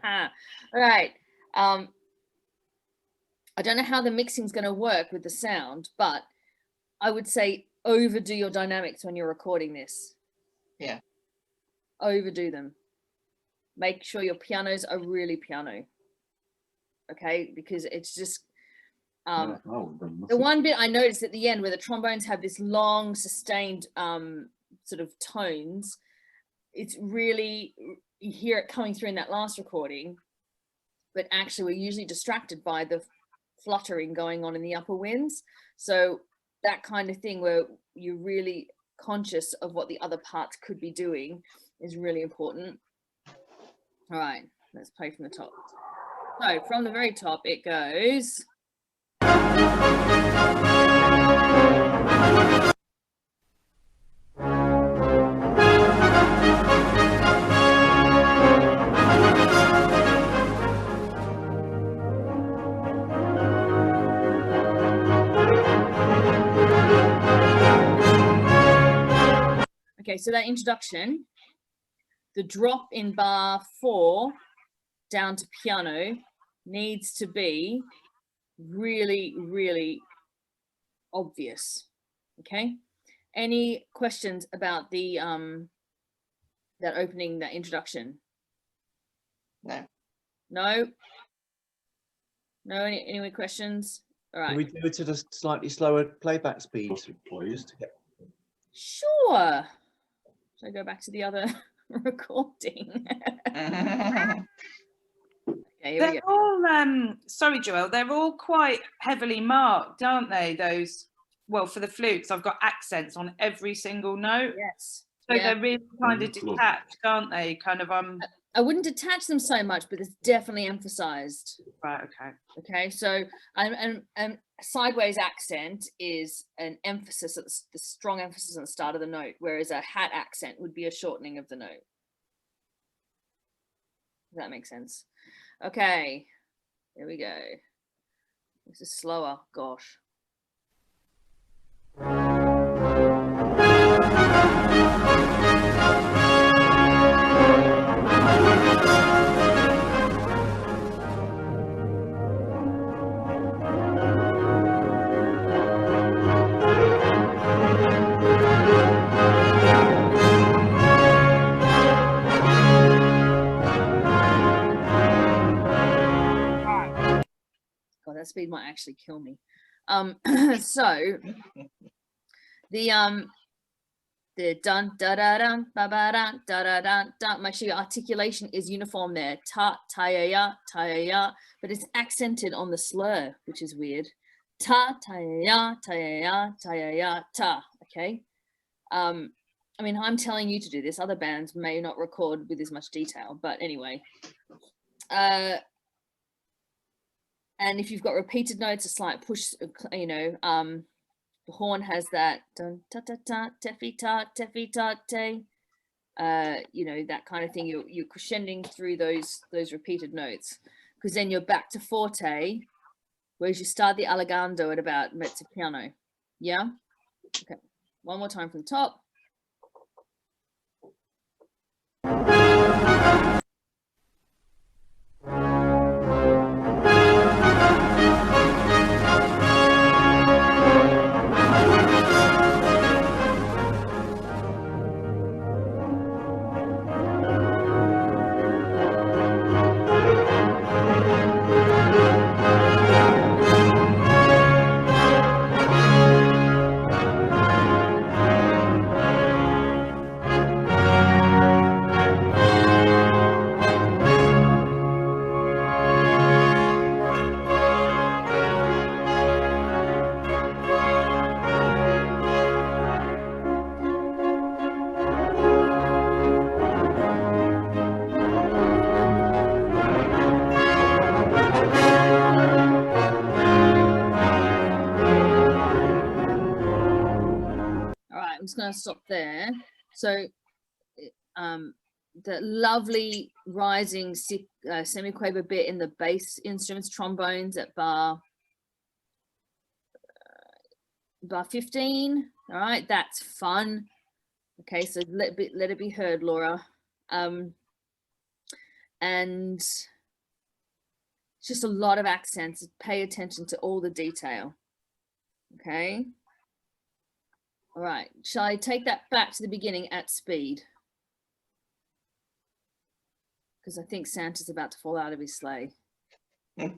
All right. I don't know how the mixing is going to work with the sound, but I would say overdo your dynamics when you're recording this. Yeah. Overdo them. Make sure your pianos are really piano. Okay, because it's just the one bit I noticed at the end where the trombones have this long sustained sort of tones, it's really, you hear it coming through in that last recording, but actually we're usually distracted by the fluttering going on in the upper winds. So that kind of thing where you're really conscious of what the other parts could be doing is really important. All right, let's play from the top. So from the very top it goes. Okay, so that introduction, the drop in bar 4 down to piano needs to be really, really obvious. Okay, any questions about the that opening, that introduction? No, any questions? All right, can we do it at a slightly slower playback speed, please? Sure. Should I go back to the other recording? Okay, here we They're go. all sorry, Joelle, they're all quite heavily marked, aren't they? Those, well, for the flutes, I've got accents on every single note. Yes. So yeah, they're really kind of detached, aren't they? Kind of I wouldn't detach them so much, but it's definitely emphasized. Right, okay. Okay, so sideways accent is an emphasis, the strong emphasis on the start of the note, whereas a hat accent would be a shortening of the note. Does that make sense? Okay, here we go. This is slower, gosh. That speed might actually kill me. So the dun da da dun ba ba dun da da dun dun. Make sure your articulation is uniform there. Ta ta ya ta ya, but it's accented on the slur, which is weird. Ta ta ya ta ya ta ya ta. Okay. I mean, I'm telling you to do this. Other bands may not record with as much detail, but anyway. And if you've got repeated notes, a slight push, you know, the horn has that dun ta ta ta tefi ta te, you know, that kind of thing. You're crescending through those repeated notes, because then you're back to forte, whereas you start the allegando at about mezzo piano. Yeah. Okay. One more time from the top. I'm just going to stop there. So the lovely rising semiquaver bit in the bass instruments, trombones at bar 15. All right, that's fun. Okay, so let it be heard, Laura. and it's just a lot of accents. Pay attention to all the detail. Okay. All right. Shall I take that back to the beginning at speed? Because I think Santa's about to fall out of his sleigh. I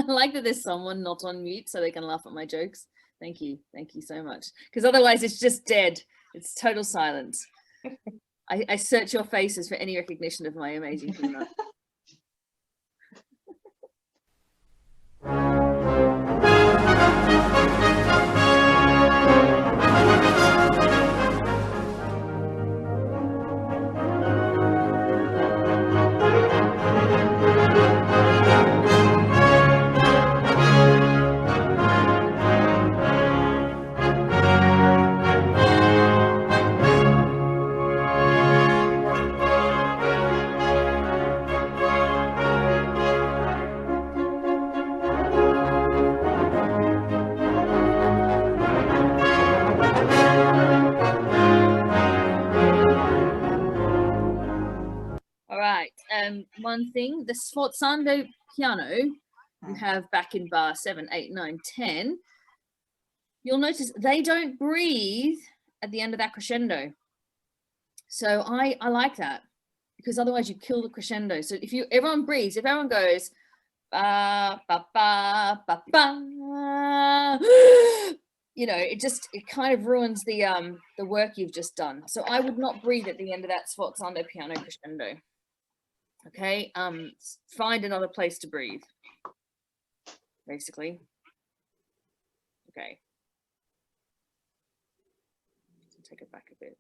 like that there's someone not on mute so they can laugh at my jokes. Thank you. Thank you so much. Because otherwise it's just dead. It's total silence. I search your faces for any recognition of my amazing humor. One thing, the sforzando piano you have back in bar 7, 8, 9, 10, you'll notice they don't breathe at the end of that crescendo. So I like that, because otherwise you kill the crescendo. So if everyone breathes, if everyone goes ba ba ba ba ba, you know, it kind of ruins the work you've just done. So I would not breathe at the end of that sforzando piano crescendo. Okay, find another place to breathe, basically. Okay. Take it back a bit.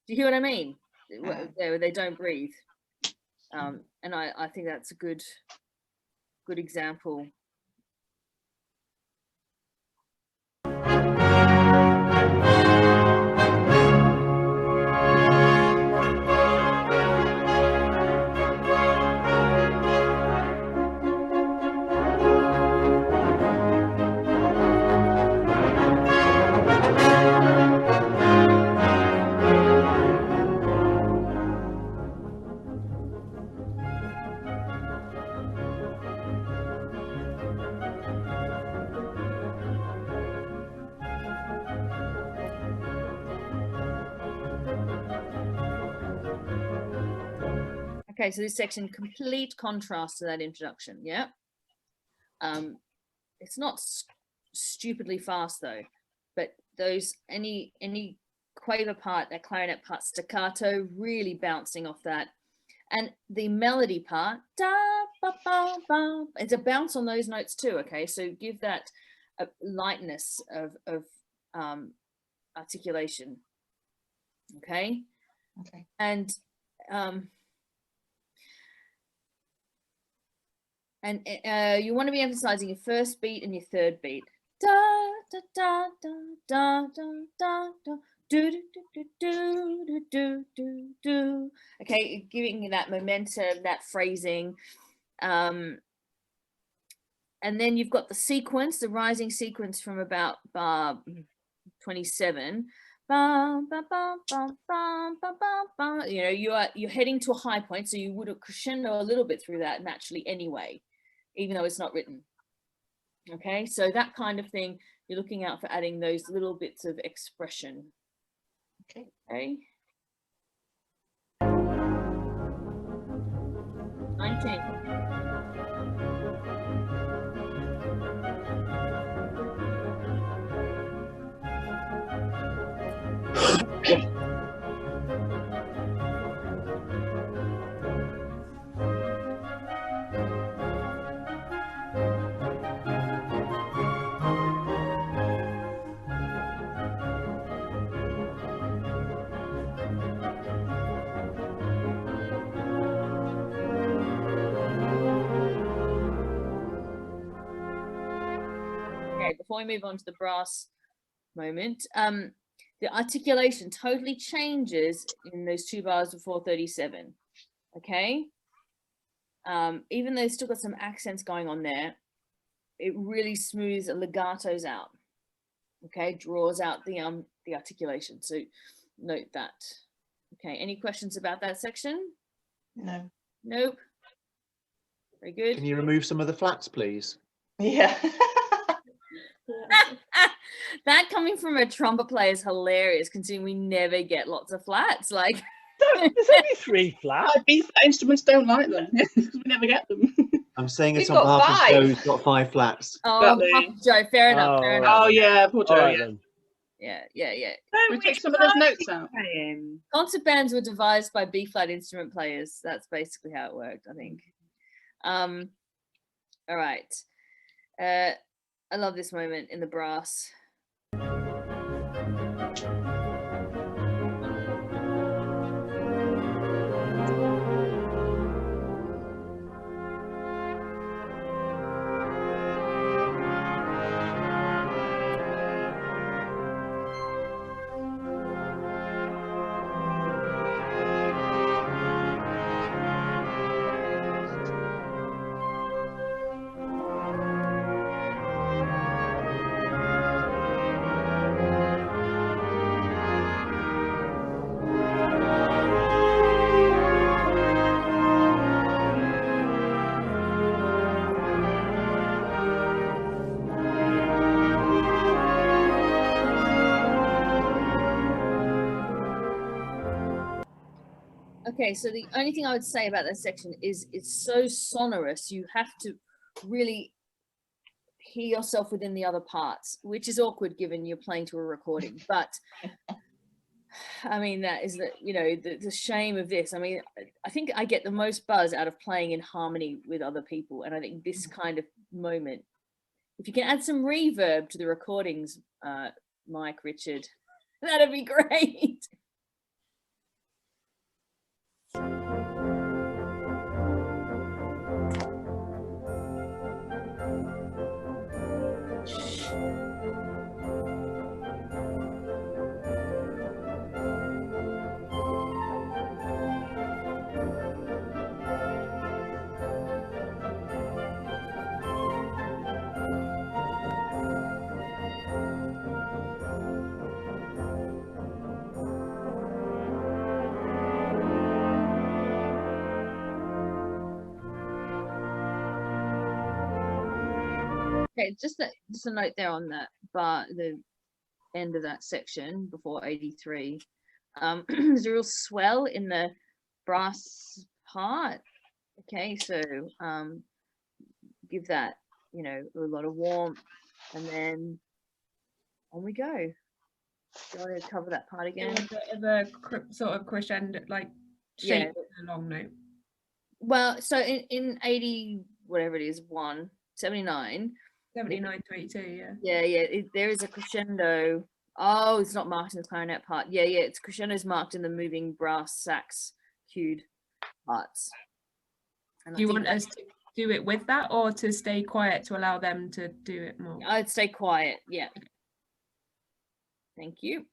Do you hear what I mean? They don't breathe. And I think that's a good example. Okay, so this section, complete contrast to that introduction. Yeah. It's not stupidly fast though, but those any quaver part, that clarinet part, staccato, really bouncing off that, and the melody part, da ba ba ba, it's a bounce on those notes too. Okay, so give that a lightness of articulation. Okay. Okay. And you want to be emphasizing your first beat and your third beat. Da da da da da da da da do do do do do do do do. Okay, giving you that momentum, that phrasing, and then you've got the sequence, the rising sequence from about bar 27. Ba, ba, ba, ba, ba, ba, ba, ba. You know, you're heading to a high point, so you would have crescendo a little bit through that naturally anyway, even though it's not written. Okay, so that kind of thing, you're looking out for adding those little bits of expression. Okay. 19. Before we move on to the brass moment, the articulation totally changes in those 2 bars of 437. Okay, even though it's still got some accents going on there, it really smooths and legatos out. Okay, draws out the articulation. So note that. Okay, any questions about that section? No. Nope. Very good. Can you remove some of the flats, please? Yeah. That coming from a trumpet player is hilarious, considering we never get lots of flats. Like, There's only 3 flats. B flat instruments don't like them. We never get them. I'm saying We've it's on got behalf of 5. Joe who's got 5 flats. oh, Exactly. Joe, fair enough. Fair Oh, enough. Oh yeah, poor Joe. All right Yeah. then. Yeah. We take some of those notes out. Concert bands were devised by B flat instrument players. That's basically how it worked, I think. All right. I love this moment in the brass. Okay, so the only thing I would say about that section is it's so sonorous. You have to really hear yourself within the other parts, which is awkward given you're playing to a recording. But I mean, that is the shame of this. I mean, I think I get the most buzz out of playing in harmony with other people. And I think this kind of moment, if you can add some reverb to the recordings, Mike, Richard, that'd be great. Okay, just a note there on that bar, the end of that section before 83. There's a real swell in the brass part. Okay, so give that, a lot of warmth, and then on we go. Do you want to cover that part again? The sort of crescendo, like shape a long note. Well, so in 80, whatever it is, 79. 79 to 82, Yeah, there is a crescendo. Oh, it's not marked in the clarinet part. Yeah, it's crescendo's marked in the moving brass sax cued parts. And do you want us to do it with that, or to stay quiet to allow them to do it more? I'd stay quiet. Yeah. Thank you.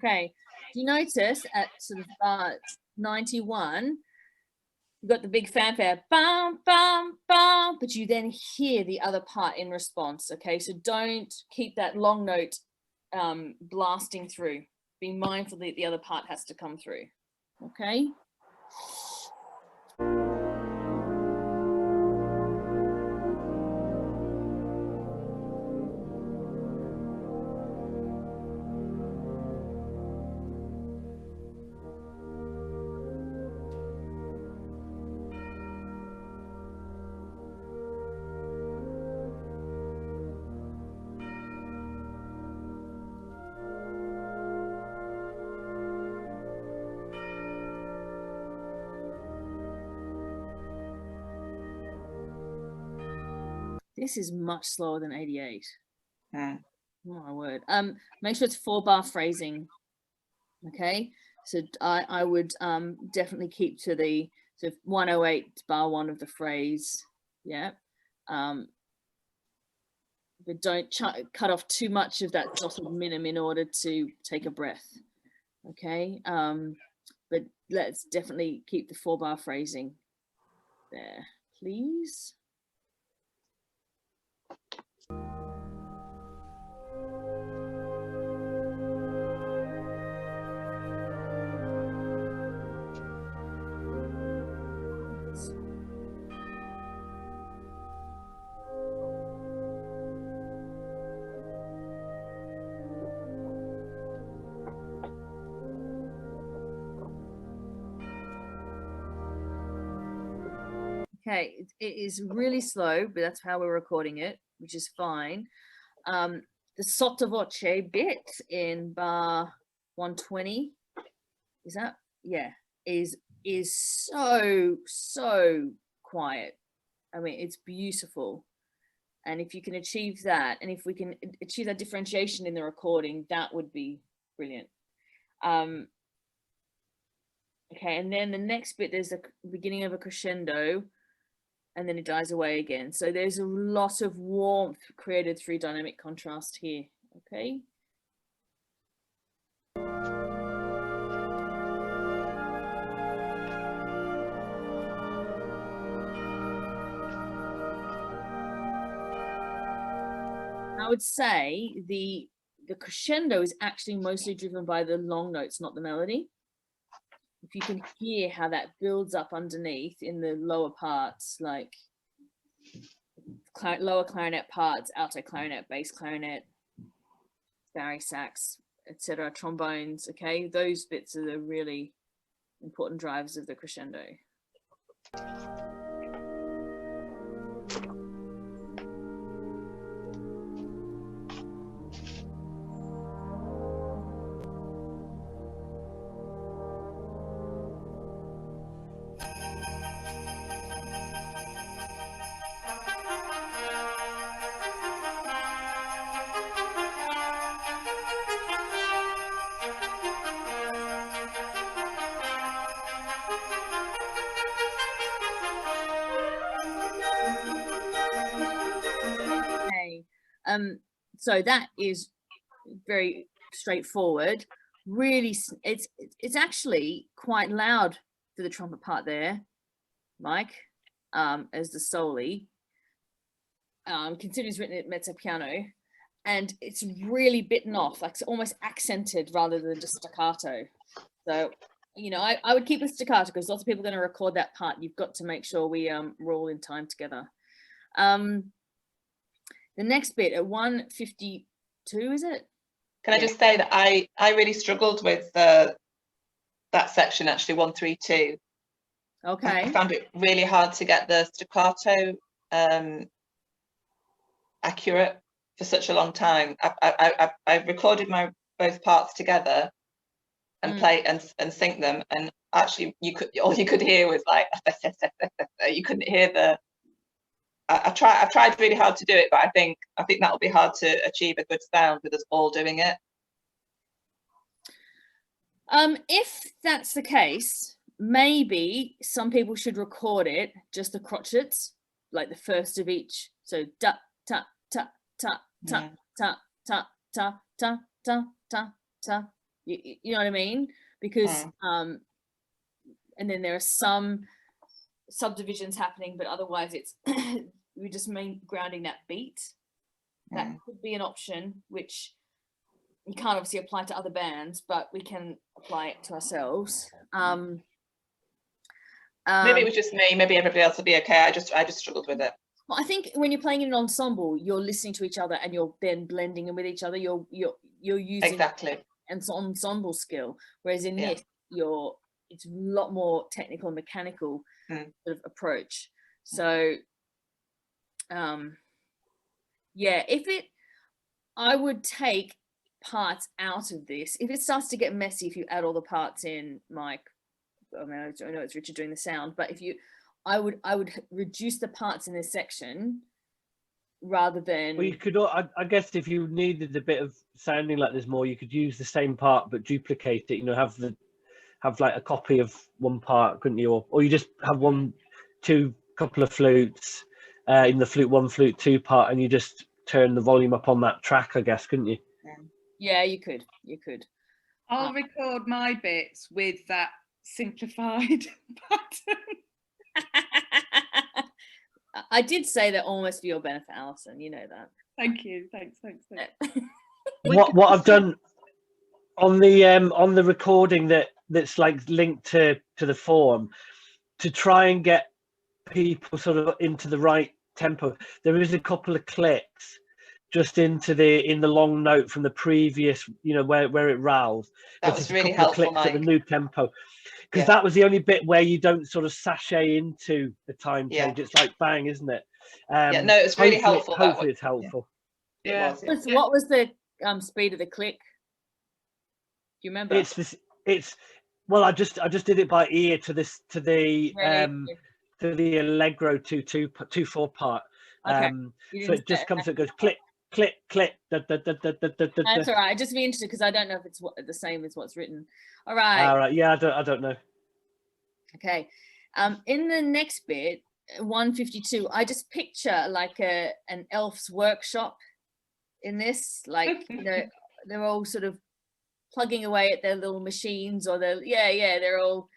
Okay, do you notice at sort of 91, you've got the big fanfare, bam, bam, bam, but you then hear the other part in response. Okay, so don't keep that long note blasting through. Be mindful that the other part has to come through. Okay. This is much slower than 88. Oh my word. Make sure it's 4-bar phrasing. Okay, so I would definitely keep to the 108 bar 1 of the phrase. Yeah. But don't cut off too much of that dotted minim in order to take a breath. Okay. But let's definitely keep the 4-bar phrasing there, please. Okay, it is really slow, but that's how we're recording it, which is fine. The sottovoce bit in bar 120, is that? Yeah, is so quiet. I mean, it's beautiful. And if you can achieve that, and if we can achieve that differentiation in the recording, that would be brilliant. Okay, and then the next bit, there's a beginning of a crescendo, and then it dies away again. So there's a lot of warmth created through dynamic contrast here. Okay. I would say the crescendo is actually mostly driven by the long notes, not the melody. If you can hear how that builds up underneath in the lower parts, like lower clarinet parts, alto clarinet, bass clarinet, bari sax, etc., trombones, okay, those bits are the really important drivers of the crescendo. So that is very straightforward. Really, it's actually quite loud for the trumpet part there, Mike, as the soli. Considering it's written at mezzo piano, and it's really bitten off, like it's almost accented rather than just staccato. So, you know, I would keep a staccato because lots of people are going to record that part. You've got to make sure we're all in time together. The next bit at 152, is it? Can I just say that I really struggled with that section, actually, 132. Okay. I found it really hard to get the staccato accurate for such a long time. I recorded both parts together and play and sync them, and actually all you could hear was like you couldn't hear the. I tried really hard to do it, but I think that will be hard to achieve a good sound with us all doing it. If that's the case, maybe some people should record it, just the crotchets, like the first of each. So da ta ta ta ta ta ta ta ta ta ta ta. You know what I mean? Because and then there are some subdivisions happening, but otherwise it's we're just grounding that beat. That could be an option, which you can't obviously apply to other bands, but we can apply it to ourselves. Maybe it was just me. Maybe everybody else will be okay. I just struggled with it. Well, I think when you're playing in an ensemble, you're listening to each other and you're then blending in with each other. You're using Exactly an ensemble skill, whereas in this, it's a lot more technical and mechanical sort of approach. So, I would take parts out of this. If it starts to get messy, if you add all the parts in, Mike, I mean, I know it's Richard doing the sound, but I would reduce the parts in this section rather than. Well, you could. I guess if you needed a bit of sounding like there's more, you could use the same part but duplicate it. You know, have like a copy of one part, couldn't you? Or you just have couple of flutes in the flute 1, flute 2 part, and you just turn the volume up on that track, I guess, couldn't you? Yeah, you could. I'll record my bits with that simplified pattern. I did say that almost for your benefit, Alison. You know that. Thank you. Thanks. What I've done on the recording that's like linked to the form, to try and get people sort of into the right tempo, there is a couple of clicks just into in the long note from the previous, you know, where it ralls. That was really helpful, Mike. At the new tempo, because that was the only bit where you don't sort of sashay into the time change. It's like bang, isn't it? No, it's really helpful. Hopefully it's helpful. Yeah. What was the speed of the click? Do you remember? Well, I just did it by ear to the Allegro 2/4 part. Okay. So it just comes, it goes click, click, click. That's all right. I'd just be interested because I don't know if it's the same as what's written. All right. Yeah, I don't know. Okay. In the next bit, 152, I just picture like an elf's workshop in this. Like, you know, they're all sort of plugging away at their little machines, or they're all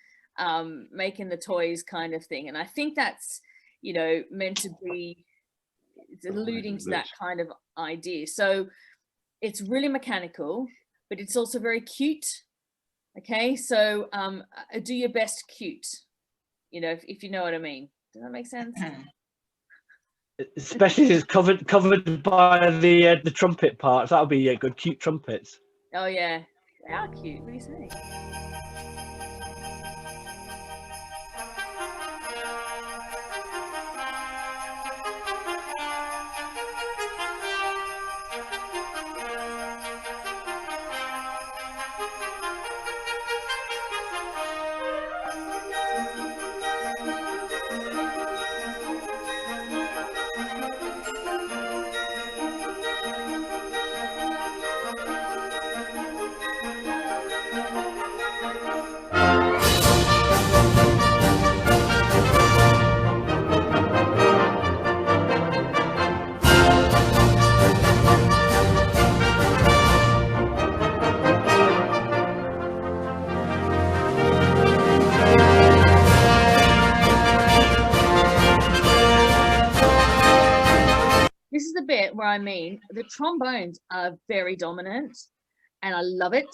making the toys kind of thing. And I think that's, you know, meant to be, it's alluding to that kind of idea. So it's really mechanical, but it's also very cute. Okay, so do your best cute, you know, if you know what I mean. Does that make sense? Especially if it's covered by the trumpet parts. That'll be good, cute trumpets. Oh yeah, they are cute. What do you say? This is the bit where I mean the trombones are very dominant and I love it.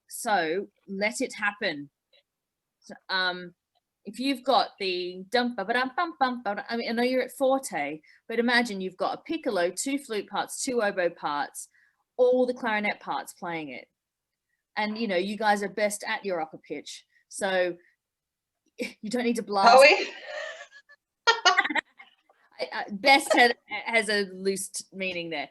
So let it happen. So, if you've got the dum ba ba dum bum bum, I mean, I know you're at forte, but imagine you've got a piccolo, 2 flute parts, 2 oboe parts, all the clarinet parts playing it. And you know, you guys are best at your upper pitch. So you don't need to blast. Are we? Best has a loose meaning there.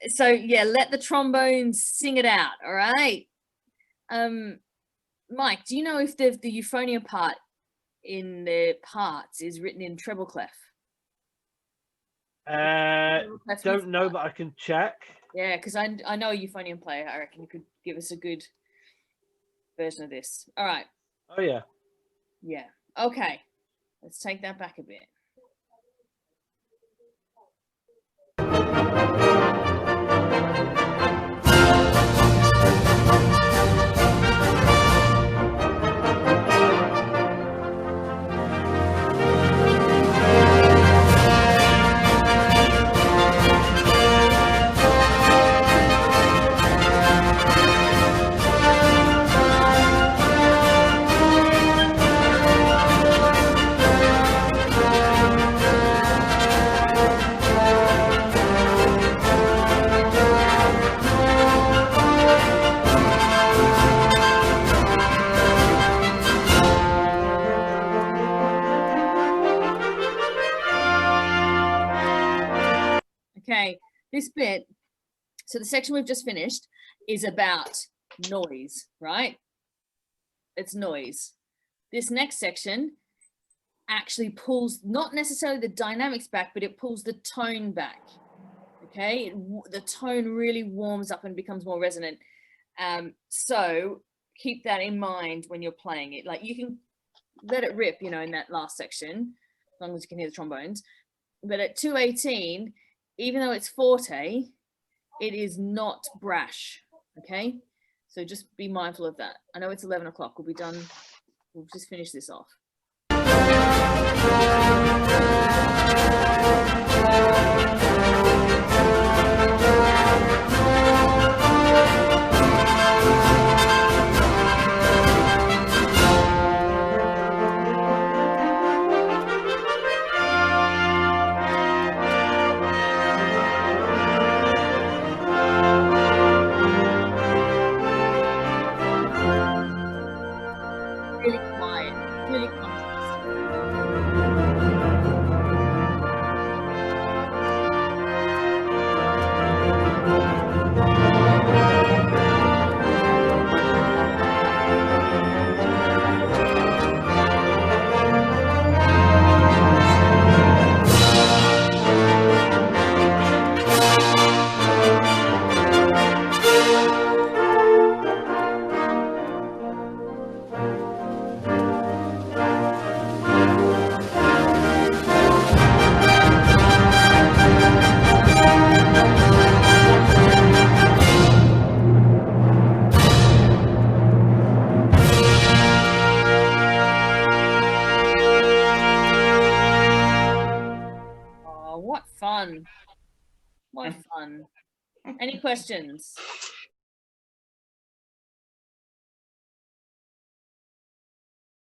So yeah, let the trombones sing it out. All right. Mike, do you know if the euphonium part in the parts is written in treble clef? Don't know, but I can check. Yeah, because I know a euphonium player. I reckon you could give us a good version of this. All right. Oh yeah. Yeah. Okay. Let's take that back a bit. this bit, so the section we've just finished is about noise, right? It's noise. This next section actually pulls not necessarily the dynamics back, but it pulls the tone back. Okay, the tone really warms up and becomes more resonant. So keep that in mind when you're playing it. Like, you can let it rip, you know, in that last section, as long as you can hear the trombones. But at 218, even though it's forte, it is not brash. Okay, so just be mindful of that. I know it's 11 o'clock. We'll be done. We'll just finish this off. Really quiet, really conscious. Oh, what fun. What fun. Any questions?